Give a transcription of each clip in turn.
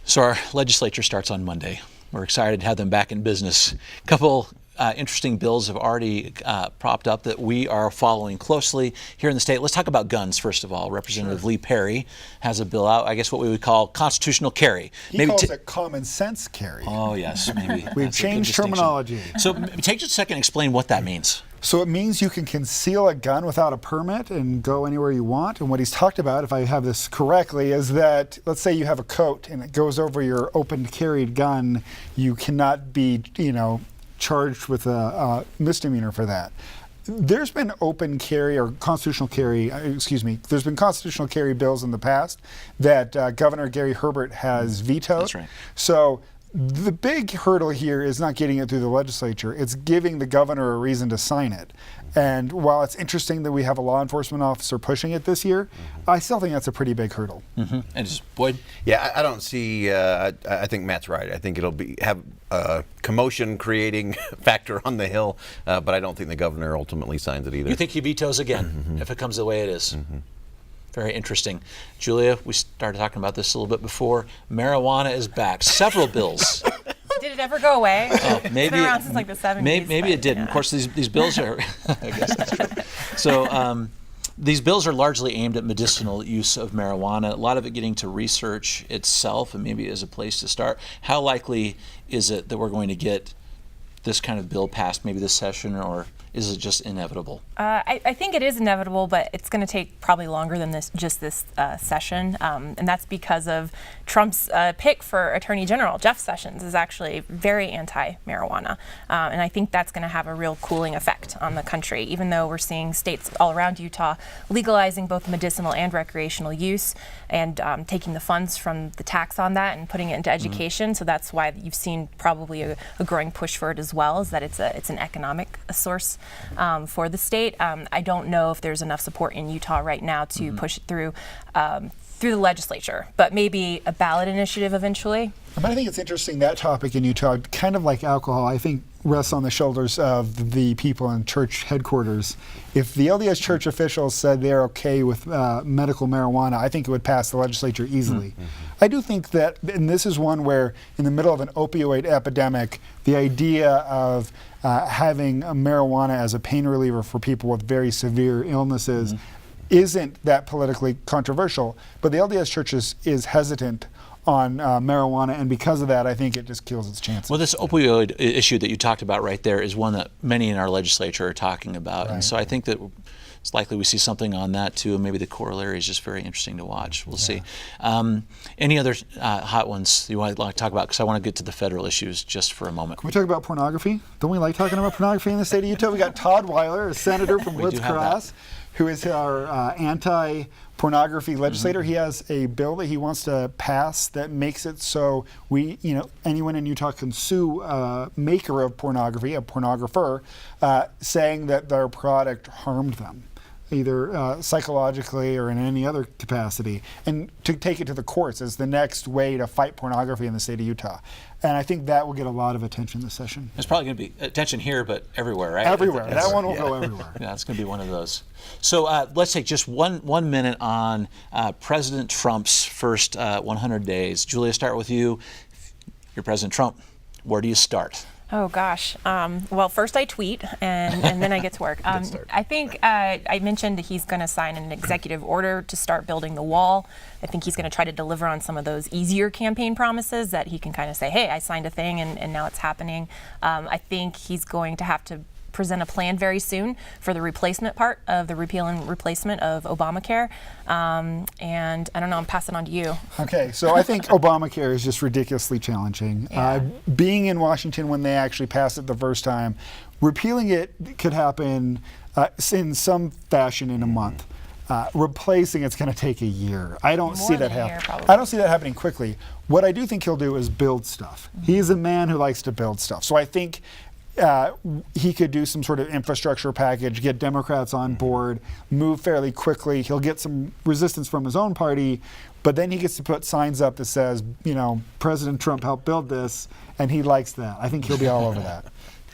So our legislature starts on Monday. We're excited to have them back in business. A couple interesting bills have already propped up that we are following closely here in the state. Let's talk about guns, first of all. Representative Lee Perry has a bill out, I guess what we would call constitutional carry. He calls it common sense carry. Oh, yes, maybe. We've changed terminology. So take just a second and explain what that means. So it means you can conceal a gun without a permit and go anywhere you want. And what he's talked about, if I have this correctly, is that let's say you have a coat and it goes over your open carried gun, you cannot be, charged with a misdemeanor for that. There's been open carry or constitutional carry, there's been constitutional carry bills in the past that Governor Gary Herbert has vetoed. That's right. So the big hurdle here is not getting it through the legislature, it's giving the governor a reason to sign it. And while it's interesting that we have a law enforcement officer pushing it this year, I still think that's a pretty big hurdle. And just Boyd? Yeah, I don't see, I think Matt's right. I think it'll have a commotion creating factor on the Hill, but I don't think the governor ultimately signs it either. You think he vetoes again if it comes the way it is? Very interesting. Julia, we started talking about this a little bit before. Marijuana is back. Several bills. Did it ever go away? Oh, maybe it's been around since like the 70s. Maybe it didn't. Yeah. Of course, these bills are, I guess that's true. So these bills are largely aimed at medicinal use of marijuana, a lot of it getting to research itself and maybe as a place to start. How likely is it that we're going to get this kind of bill passed maybe this session, or is it just inevitable? I think it is inevitable, but it's going to take probably longer than this session, and that's because of Trump's pick for Attorney General. Jeff Sessions is actually very anti-marijuana, and I think that's going to have a real cooling effect on the country, even though we're seeing states all around Utah legalizing both medicinal and recreational use and taking the funds from the tax on that and putting it into education. So that's why you've seen probably a growing push for it as well, is that it's an economic source for the state. I don't know if there's enough support in Utah right now to push it through the legislature, but maybe a ballot initiative eventually. But I think it's interesting, that topic in Utah, kind of like alcohol, I think rests on the shoulders of the people in church headquarters. If the LDS church officials said they're okay with medical marijuana, I think it would pass the legislature easily. I do think that, and this is one where in the middle of an opioid epidemic, the idea of having marijuana as a pain reliever for people with very severe illnesses isn't that politically controversial, but the LDS Church is hesitant on marijuana, and because of that, I think it just kills its chances. Well, this opioid issue that you talked about right there is one that many in our legislature are talking about, and so I think that it's likely we see something on that too, and maybe the corollary is just very interesting to watch. We'll see. Any other hot ones you want to talk about? Because I want to get to the federal issues just for a moment. Can we talk about pornography? Don't we like talking about pornography in the state of Utah? We got Todd Weiler, a senator from Woods Cross, who is our anti-pornography legislator. He has a bill that he wants to pass that makes it so anyone in Utah can sue a maker of pornography, a pornographer, saying that their product harmed them, either psychologically or in any other capacity, and to take it to the courts as the next way to fight pornography in the state of Utah. And I think that will get a lot of attention this session. There's probably going to be attention here, but everywhere, right? Everywhere. That one will go everywhere. Yeah, it's going to be one of those. So let's take just one minute on President Trump's first 100 days. Julia, start with you. You're President Trump. Where do you start? Oh gosh. Well, first I tweet and then I get to work. I think I mentioned he's going to sign an executive order to start building the wall. I think he's going to try to deliver on some of those easier campaign promises that he can kind of say, hey, I signed a thing and now it's happening. I think he's going to have to present a plan very soon for the replacement part of the repeal and replacement of Obamacare. And I don't know, I'm passing on to you. Okay, so I think Obamacare is just ridiculously challenging. Yeah. Being in Washington when they actually passed it the first time, repealing it could happen in some fashion in a month. Replacing it's going to take a year. I don't see that happening. I don't see that happening quickly. What I do think he'll do is build stuff. He's a man who likes to build stuff. So I think he could do some sort of infrastructure package, get Democrats on board, move fairly quickly. He'll get some resistance from his own party, but then he gets to put signs up that says, President Trump helped build this, and he likes that. I think he'll be all over that.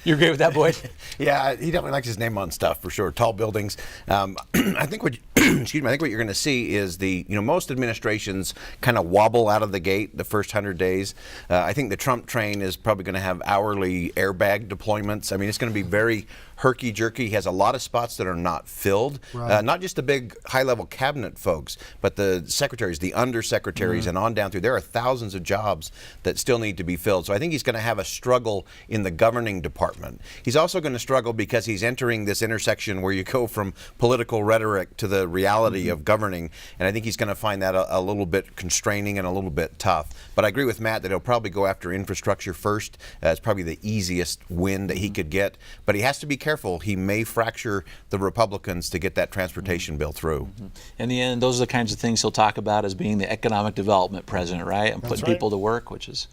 You agree with that, Boyd? Yeah, he definitely likes his name on stuff for sure. Tall buildings. I think what excuse me. I think what you're going to see is most administrations kind of wobble out of the gate the first 100 days. I think the Trump train is probably going to have hourly airbag deployments. I mean, it's going to be very herky-jerky. He has a lot of spots that are not filled. Right. Not just the big high-level cabinet folks, but the secretaries, the undersecretaries, and on down through. There are thousands of jobs that still need to be filled. So I think he's going to have a struggle in the governing department. He's also going to struggle because he's entering this intersection where you go from political rhetoric to the reality of governing, and I think he's going to find that a little bit constraining and a little bit tough. But I agree with Matt that he'll probably go after infrastructure first. It's probably the easiest win that he could get, but he has to be careful. He may fracture the Republicans to get that transportation bill through. In the end, those are the kinds of things he'll talk about as being the economic development president, right? And putting people to work, which is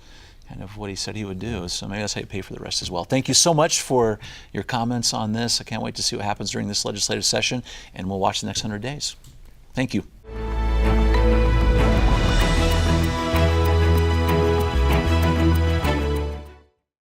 kind of what he said he would do. So maybe that's how you pay for the rest as well. Thank you so much for your comments on this. I can't wait to see what happens during this legislative session, and we'll watch the next 100 days. Thank you.